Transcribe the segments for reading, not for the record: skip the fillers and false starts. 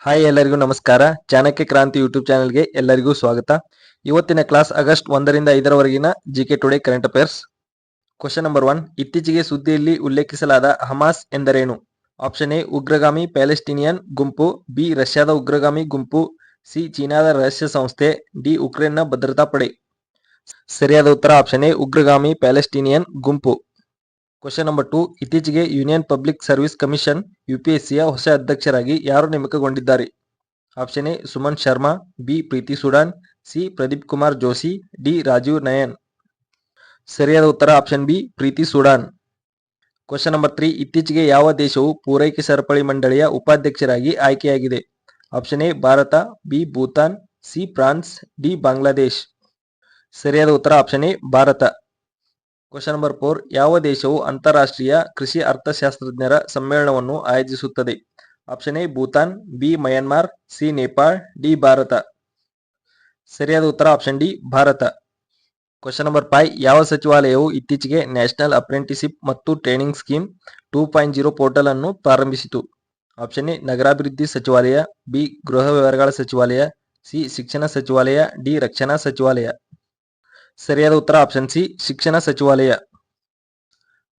Hi ಎಲ್ಲರಿಗೂ ನಮಸ್ಕಾರ. ಚಾಣಕ್ಯ ಕ್ರಾಂತಿ ಯೂಟ್ಯೂಬ್ ಚಾನೆಲ್ಗೆ ಎಲ್ಲರಿಗೂ ಸ್ವಾಗತ. ಇವತ್ತಿನ ಕ್ಲಾಸ್ ಆಗಸ್ಟ್ 1ರಿಂದ 5ರವರೆಗಿನ GK today current affairs. Question number 1. ಇತ್ತೀಚೆಗೆ ಸುದ್ದಿಯಲ್ಲಿ ಉಲ್ಲೇಖಿಸಲಾದ ಹಮಾಸ್ ಎಂದರೇನು? ಆಪ್ಷನ್ ಎ ಉಗ್ರಗಾಮಿ ಪ್ಯಾಲೆಸ್ಟಿನಿಯನ್ ಗುಂಪು, ಬಿ ರಷ್ಯಾದ ಉಗ್ರಗಾಮಿ ಗುಂಪು, ಸಿ ಚೀನಾದ ರಹಸ್ಯ ಸಂಸ್ಥೆ, ಡಿ ಉಕ್ರೇನ್ನ ಭದ್ರತಾ ಪಡೆ. ಸರಿಯಾದ ಉತ್ತರ ಆಪ್ಷನ್ ಎ ಉಗ್ರಗಾಮಿ ಪ್ಯಾಲೆಸ್ಟಿನಿಯನ್ ಗುಂಪು. Question number 2. ಇತ್ತೀಚೆಗೆ ಯೂನಿಯನ್ ಪಬ್ಲಿಕ್ ಸರ್ವಿಸ್ ಕಮಿಷನ್ ಯುಪಿಎಸ್ಸಿಯ ಹೊಸ ಅಧ್ಯಕ್ಷರಾಗಿ ಯಾರು ನೇಮಕಗೊಂಡಿದ್ದಾರೆ? Option A Suman Sharma, B Preeti Sudan, C Pradeep Kumar Joshi, D Rajiv Nayan. ಸರಿಯಾದ ಉತ್ತರ option B Preeti Sudan. Question number 3. ಇತ್ತೀಚೆಗೆ ಯಾವ ದೇಶವು ಪೂರೈಕೆ ಸರಪಳಿ ಮಂಡಳಿಯ ಉಪಾಧ್ಯಕ್ಷರಾಗಿ ಆಯ್ಕೆಯಾಗಿದೆ? Option A Bharat, B Bhutan, C France, D Bangladesh. ಸರಿಯಾದ ಉತ್ತರ option A Bharat. Question number 4. ಯಾವ ದೇಶವು ಅಂತಾರಾಷ್ಟ್ರೀಯ ಕೃಷಿ ಅರ್ಥಶಾಸ್ತ್ರಜ್ಞರ ಸಮ್ಮೇಳನವನ್ನು ಆಯೋಜಿಸುತ್ತದೆ? Option A Bhutan, B Myanmar, C Nepal, D Bharat. ಸರಿಯಾದ ಉತ್ತರ option D Bharat. Question number 5. ಯಾವ ಸಚಿವಾಲಯವು ಇತ್ತೀಚೆಗೆ ನ್ಯಾಷನಲ್ ಅಪ್ರೆಂಟಿಸ್ಶಿಪ್ ಮತ್ತು ಟ್ರೈನಿಂಗ್ ಸ್ಕೀಮ್ 2.0 ಪೋರ್ಟಲ್ ಅನ್ನು ಪ್ರಾರಂಭಿಸಿತು? ಆಪ್ಷನ್ ಎ ನಗರಾಭಿವೃದ್ಧಿ ಸಚಿವಾಲಯ, ಬಿ ಗೃಹ ವ್ಯವಹಾರಗಳ ಸಚಿವಾಲಯ, ಸಿ ಶಿಕ್ಷಣ ಸಚಿವಾಲಯ, ಡಿ ರಕ್ಷಣಾ ಸಚಿವಾಲಯ. ಸರಿಯಾದ ಉತ್ತರ ಆಪ್ಷನ್ ಸಿ ಶಿಕ್ಷಣ ಸಚಿವಾಲಯ.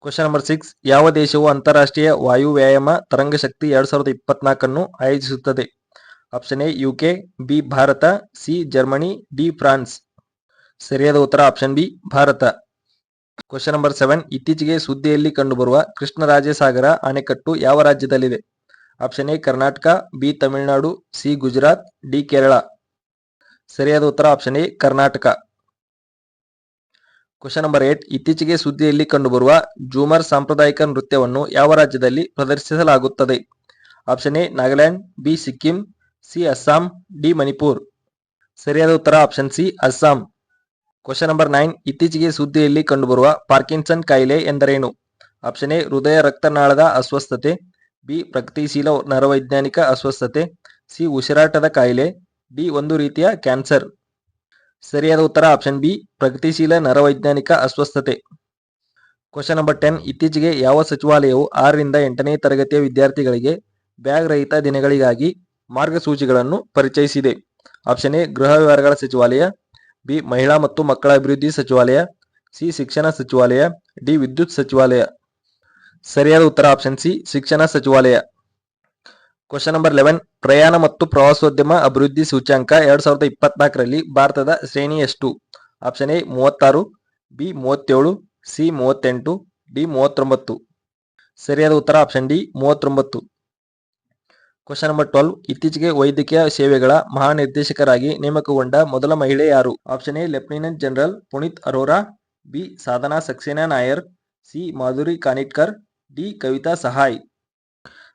Question number 6. ಯಾವ ದೇಶವು ಅಂತಾರಾಷ್ಟ್ರೀಯ ವಾಯು ವ್ಯಾಯಾಮ ತರಂಗಶಕ್ತಿ 2024 ಅನ್ನು ಆಯೋಜಿಸುತ್ತದೆ? Option A UK, B Bharat, C Germany, D France. ಸರಿಯಾದ ಉತ್ತರ option B Bharat. Question number 7. ಇತ್ತೀಚೆಗೆ ಸುದ್ದಿಯಲ್ಲಿ ಕಂಡುಬರುವ ಕೃಷ್ಣರಾಜಸಾಗರ ಅಣೆಕಟ್ಟು ಯಾವ ರಾಜ್ಯದಲ್ಲಿದೆ? Option A Karnataka, B Tamil Nadu, C Gujarat, D Kerala. ಸರಿಯಾದ ಉತ್ತರ option A Karnataka. Question number 8. ಇತ್ತೀಚೆಗೆ ಸುದ್ದಿಯಲ್ಲಿ ಕಂಡುಬರುವ ಜೂಮರ್ ಸಾಂಪ್ರದಾಯಿಕ ನೃತ್ಯವನ್ನು ಯಾವ ರಾಜ್ಯದಲ್ಲಿ ಪ್ರದರ್ಶಿಸಲಾಗುತ್ತದೆ? Option A Nagaland, B Sikkim, C Assam, D Manipur. ಸರಿಯಾದ ಉತ್ತರ option C Assam. Question number 9. ಇತ್ತೀಚೆಗೆ ಸುದ್ದಿಯಲ್ಲಿ ಕಂಡುಬರುವ ಪಾರ್ಕಿನ್ಸನ್ ಕಾಯಿಲೆ ಎಂದರೇನು? ಆಪ್ಷನ್ ಎ ಹೃದಯ ರಕ್ತನಾಳದ ಅಸ್ವಸ್ಥತೆ, ಬಿ ಪ್ರಗತಿಶೀಲ ನರವೈಜ್ಞಾನಿಕ ಅಸ್ವಸ್ಥತೆ, ಸಿ ಉಸಿರಾಟದ ಕಾಯಿಲೆ, ಡಿ ಒಂದು ರೀತಿಯ ಕ್ಯಾನ್ಸರ್. ಸರಿಯಾದ ಉತ್ತರ ಆಪ್ಷನ್ ಬಿ ಪ್ರಗತಿಶೀಲ ನರವೈಜ್ಞಾನಿಕ ಅಸ್ವಸ್ಥತೆ. Question number 10. ಇತ್ತೀಚೆಗೆ ಯಾವ ಸಚಿವಾಲಯವು 6ರಿಂದ 8ನೇ ತರಗತಿಯ ವಿದ್ಯಾರ್ಥಿಗಳಿಗೆ ಬ್ಯಾಗ್ ರಹಿತ ದಿನಗಳಿಗಾಗಿ ಮಾರ್ಗಸೂಚಿಗಳನ್ನು ಪರಿಚಯಿಸಿದೆ? ಆಪ್ಷನ್ ಎ ಗೃಹ ವ್ಯವಹಾರಗಳ ಸಚಿವಾಲಯ, ಬಿ ಮಹಿಳಾ ಮತ್ತು ಮಕ್ಕಳ ಅಭಿವೃದ್ಧಿ ಸಚಿವಾಲಯ, ಸಿ ಶಿಕ್ಷಣ ಸಚಿವಾಲಯ, ಡಿ ವಿದ್ಯುತ್ ಸಚಿವಾಲಯ. ಸರಿಯಾದ ಉತ್ತರ ಆಪ್ಷನ್ ಸಿ ಶಿಕ್ಷಣ ಸಚಿವಾಲಯ. Question number 11. ಪ್ರಯಾಣ ಮತ್ತು ಪ್ರವಾಸೋದ್ಯಮ ಅಭಿವೃದ್ಧಿ ಸೂಚ್ಯಂಕ 2024ರಲ್ಲಿ ಭಾರತದ ಶ್ರೇಣಿ ಎಷ್ಟು? Option A 36, B 37, C 38, D 39. ಸರಿಯಾದ ಉತ್ತರ ಆಪ್ಷನ್ ಡಿ 39. Question number 12. ಇತ್ತೀಚೆಗೆ ವೈದ್ಯಕೀಯ ಸೇವೆಗಳ ಮಹಾನಿರ್ದೇಶಕರಾಗಿ ನೇಮಕಗೊಂಡ ಮೊದಲ ಮಹಿಳೆ ಯಾರು? Option A lieutenant general Puneet Arora, B Sadhana Saxena Nair, C Madhuri Kanitkar, D Kavita Sahay.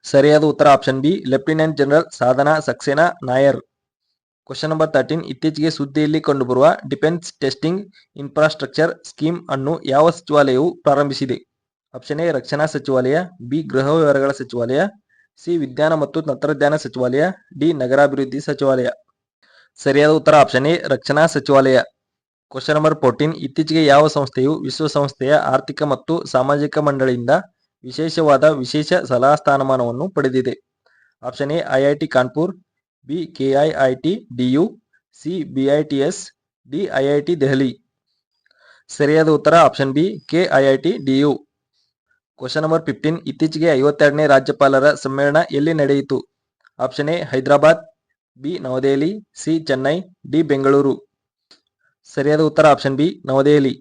ಸರಿಯಾದ ಉತ್ತರ option B lieutenant general Sadhana Saxena Nair. Question number 13. ಇತ್ತೀಚೆಗೆ ಸುದ್ದಿಯಲ್ಲಿ ಕಂಡುಬರುವ ಡಿಫೆನ್ಸ್ ಟೆಸ್ಟಿಂಗ್ ಇನ್ಫ್ರಾಸ್ಟ್ರಕ್ಚರ್ ಸ್ಕೀಮ್ ಅನ್ನು ಯಾವ ಸಚಿವಾಲಯವು ಪ್ರಾರಂಭಿಸಿದೆ? ಆಪ್ಷನ್ ಎ ರಕ್ಷಣಾ ಸಚಿವಾಲಯ, ಬಿ ಗೃಹ ವ್ಯವಹಾರಗಳ ಸಚಿವಾಲಯ, ಸಿ ವಿಜ್ಞಾನ ಮತ್ತು ತಂತ್ರಜ್ಞಾನ ಸಚಿವಾಲಯ, ಡಿ ನಗರಾಭಿವೃದ್ಧಿ ಸಚಿವಾಲಯ. ಸರಿಯಾದ ಉತ್ತರ ಆಪ್ಷನ್ ಎ ರಕ್ಷಣಾ ಸಚಿವಾಲಯ. Question number 14. ಇತ್ತೀಚೆಗೆ ಯಾವ ಸಂಸ್ಥೆಯು ವಿಶ್ವಸಂಸ್ಥೆಯ ಆರ್ಥಿಕ ಮತ್ತು ಸಾಮಾಜಿಕ ಮಂಡಳಿಯಿಂದ ವಿಶೇಷವಾದ ವಿಶೇಷ ಸಲಹಾ ಸ್ಥಾನಮಾನವನ್ನು ಪಡೆದಿದೆ? Option A IIT Kanpur, B KIIT DU, C BITS, D IIT Delhi. ಸರಿಯಾದ ಉತ್ತರ option B KIIT DU. Question number 15. ಇತ್ತೀಚೆಗೆ 52ನೇ ರಾಜ್ಯಪಾಲರ ಸಮ್ಮೇಳನ ಎಲ್ಲಿ ನಡೆಯಿತು? Option A Hyderabad, B New Delhi, C Chennai, D Bengaluru. ಸರಿಯಾದ ಉತ್ತರ option B New Delhi.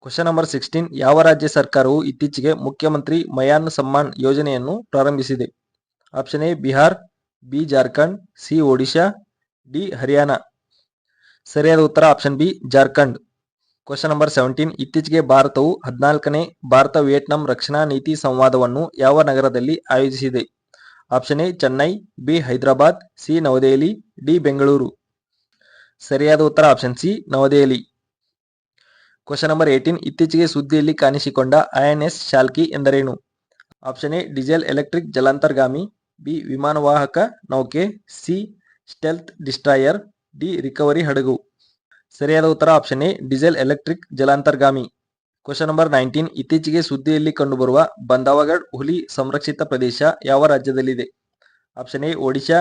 Question number 16. ಯಾವ ರಾಜ್ಯ ಸರ್ಕಾರವು ಇತ್ತೀಚೆಗೆ ಮುಖ್ಯಮಂತ್ರಿ ಮಯಾನ್ ಸಮ್ಮಾನ್ ಯೋಜನೆಯನ್ನು ಪ್ರಾರಂಭಿಸಿದೆ? Option A Bihar, B Jharkhand, C Odisha, D Haryana. ಸರಿಯಾದ ಉತ್ತರ option B Jharkhand. Question number 17. ಇತ್ತೀಚೆಗೆ ಭಾರತವು 14ನೇ ಭಾರತ ವಿಯೆಟ್ನಾಂ ರಕ್ಷಣಾ ನೀತಿ ಸಂವಾದವನ್ನು ಯಾವ ನಗರದಲ್ಲಿ ಆಯೋಜಿಸಿದೆ? Option A Chennai, B Hyderabad, C New Delhi, D Bengaluru. ಸರಿಯಾದ ಉತ್ತರ option C New Delhi. Question number 18. ಇತ್ತೀಚೆಗೆ ಸುದ್ದಿಯಲ್ಲಿ ಕಾಣಿಸಿಕೊಂಡ ಐಎನ್ಎಸ್ ಶಾಲ್ಕಿ ಎಂದರೇನು? ಆಪ್ಷನ್ ಎ ಡೀಸೆಲ್ ಎಲೆಕ್ಟ್ರಿಕ್ ಜಲಾಂತರ್ಗಾಮಿ, ಬಿ ವಿಮಾನವಾಹಕ ನೌಕೆ, C stealth destroyer, D recovery ಹಡಗು. ಸರಿಯಾದ ಉತ್ತರ ಆಪ್ಷನ್ ಎ ಡೀಸೆಲ್ ಎಲೆಕ್ಟ್ರಿಕ್ ಜಲಾಂತರ್ಗಾಮಿ. Question number 19. ಇತ್ತೀಚೆಗೆ ಸುದ್ದಿಯಲ್ಲಿ ಕಂಡುಬರುವ ಬಂಧವಗಢ್ ಹುಲಿ ಸಂರಕ್ಷಿತ ಪ್ರದೇಶ ಯಾವ ರಾಜ್ಯದಲ್ಲಿದೆ? Option A Odisha,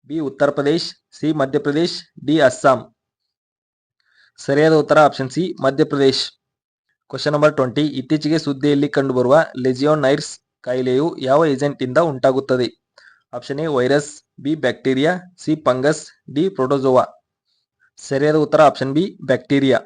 B Uttar Pradesh, C Madhya Pradesh, D Assam. ಸರಿಯಾದ ಉತ್ತರ option C Madhya Pradesh. Question number 20. ಇತ್ತೀಚೆಗೆ ಸುದ್ದಿಯಲ್ಲಿ ಕಂಡುಬರುವ ಲೆಜಿಯೋನೈರ್ಸ್ ಕಾಯಿಲೆಯು ಯಾವ ಏಜೆಂಟ್ ಇಂದ ಉಂಟಾಗುತ್ತದೆ? Option A virus, B bacteria, C fungus, D protozoa. ಸರಿಯಾದ ಉತ್ತರ ಆಪ್ಷನ್ ಬಿ ಬ್ಯಾಕ್ಟೀರಿಯಾ.